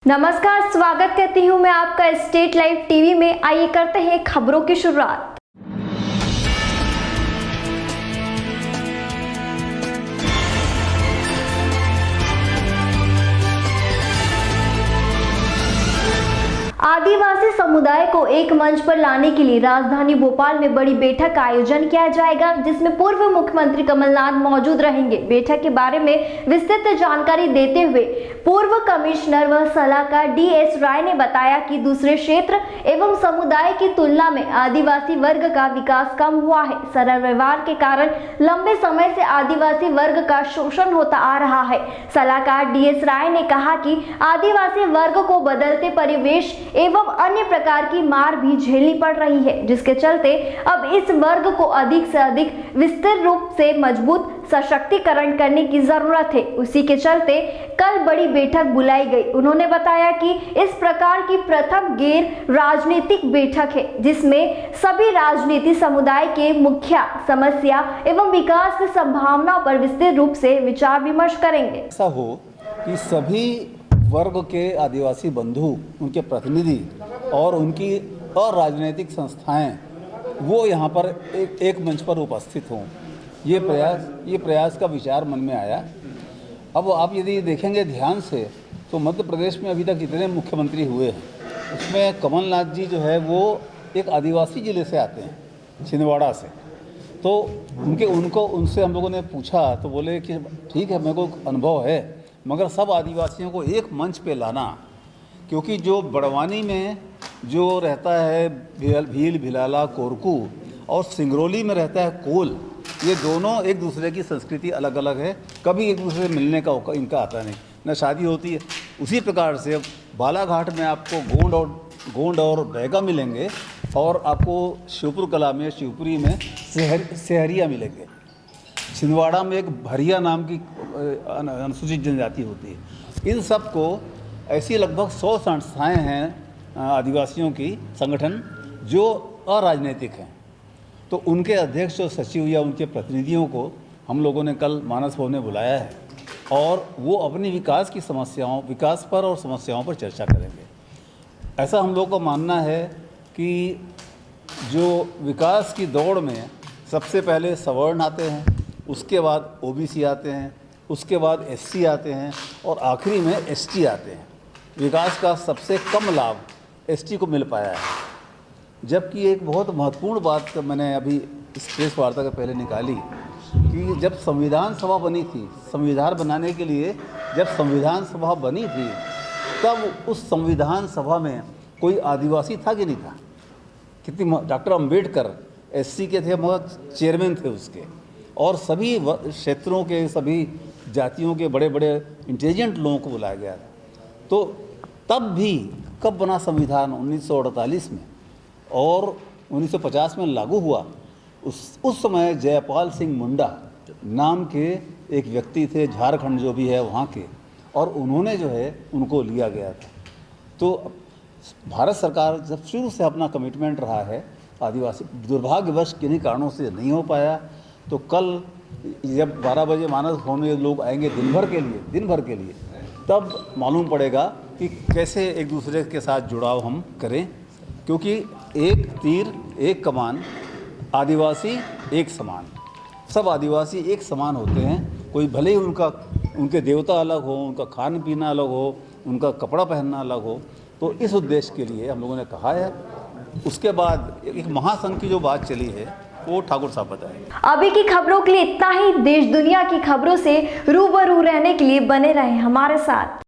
नमस्कार, स्वागत करती हूँ मैं आपका स्टेट लाइव टीवी में। आइए करते हैं खबरों की शुरुआत। आदिवासी समुदाय को एक मंच पर लाने के लिए राजधानी भोपाल में बड़ी बैठक का आयोजन किया जाएगा, जिसमें पूर्व मुख्यमंत्री कमलनाथ मौजूद रहेंगे। बैठक के बारे में विस्तृत जानकारी देते हुए पूर्व कमिश्नर व सलाहकार DS राय ने बताया कि दूसरे क्षेत्र एवं समुदाय की तुलना में आदिवासी वर्ग का विकास कम हुआ है। सरल व्यवहार के कारण लंबे समय से आदिवासी वर्ग का शोषण होता आ रहा है। सलाहकार DS राय ने कहा कि आदिवासी वर्ग को बदलते परिवेश एवं अन्य प्रकार की मार भी झेलनी पड़ रही है, जिसके चलते अब इस वर्ग को अधिक से अधिक विस्तृत रूप से मजबूत सशक्तिकरण करने की जरूरत है। उसी के चलते कल बड़ी बैठक बुलाई गई। उन्होंने बताया कि इस प्रकार की प्रथम गैर राजनीतिक बैठक है, जिसमें सभी राजनीतिक समुदाय के मुख्य समस्या एवं विकास की संभावनाओं पर विस्तृत रूप से विचार विमर्श करेंगे। ऐसा हो कि सभी वर्ग के आदिवासी बंधु, उनके प्रतिनिधि और उनकी अराजनीतिक संस्थाएं वो यहाँ पर एक मंच पर उपस्थित हों। ये प्रयास का विचार मन में आया। अब आप यदि देखेंगे ध्यान से तो मध्य प्रदेश में अभी तक जितने मुख्यमंत्री हुए हैं उसमें कमलनाथ जी जो है वो एक आदिवासी ज़िले से आते हैं, छिंदवाड़ा से। तो उनसे हम लोगों ने पूछा तो बोले कि ठीक है, मेरे को अनुभव है, मगर सब आदिवासियों को एक मंच पे लाना, क्योंकि जो बड़वानी में जो रहता है भील, भिलाला, कोरकू और सिंगरौली में रहता है कोल, ये दोनों एक दूसरे की संस्कृति अलग अलग है। कभी एक दूसरे से मिलने का इनका आता नहीं, न शादी होती है। उसी प्रकार से बालाघाट में आपको गोंड और बैगा मिलेंगे और आपको शिवपुरी में सहरिया मिलेंगे। छिंदवाड़ा में एक भरिया नाम की अनुसूचित जनजाति होती है। इन सब को ऐसी लगभग 100 संस्थाएँ हैं आदिवासियों की संगठन जो अराजनीतिक हैं। तो उनके अध्यक्ष और सचिव या उनके प्रतिनिधियों को हम लोगों ने कल मानस भवन में बुलाया है और वो अपनी विकास पर और समस्याओं पर चर्चा करेंगे। ऐसा हम लोग का मानना है कि जो विकास की दौड़ में सबसे पहले सवर्ण आते हैं, उसके बाद OBC आते हैं, उसके बाद SC आते हैं और आखिरी में ST आते हैं। विकास का सबसे कम लाभ ST को मिल पाया है। जबकि एक बहुत महत्वपूर्ण बात मैंने अभी इस प्रेस वार्ता के पहले निकाली कि जब संविधान सभा बनी थी, संविधान बनाने के लिए जब संविधान सभा बनी थी, तब उस संविधान सभा में कोई आदिवासी था कि नहीं था? कितनी डॉक्टर अम्बेडकर SC के थे, मगर चेयरमैन थे उसके, और सभी क्षेत्रों के सभी जातियों के बड़े बड़े इंटेलिजेंट लोगों को बुलाया गया था। तो तब भी कब बना संविधान? 1948 में, और 1950 में लागू हुआ। उस समय जयपाल सिंह मुंडा नाम के एक व्यक्ति थे, झारखंड जो भी है वहाँ के, और उन्होंने जो है उनको लिया गया था। तो भारत सरकार जब शुरू से अपना कमिटमेंट रहा है आदिवासी, दुर्भाग्यवश किन्हीं कारणों से नहीं हो पाया। तो कल जब 12 बजे मानस भवन में लोग आएंगे दिन भर के लिए, तब मालूम पड़ेगा कि कैसे एक दूसरे के साथ जुड़ाव हम करें, क्योंकि एक तीर एक कमान, आदिवासी एक समान। सब आदिवासी एक समान होते हैं। कोई भले ही उनके देवता अलग हो, उनका खान पीना अलग हो, उनका कपड़ा पहनना अलग हो। तो इस उद्देश्य के लिए हम लोगों ने कहा है। उसके बाद एक महासंघ की जो बात चली है वो ठाकुर साहब बताएं। अभी की खबरों के लिए इतना ही। देश दुनिया की खबरों से रूबरू रहने के लिए बने रहें हमारे साथ।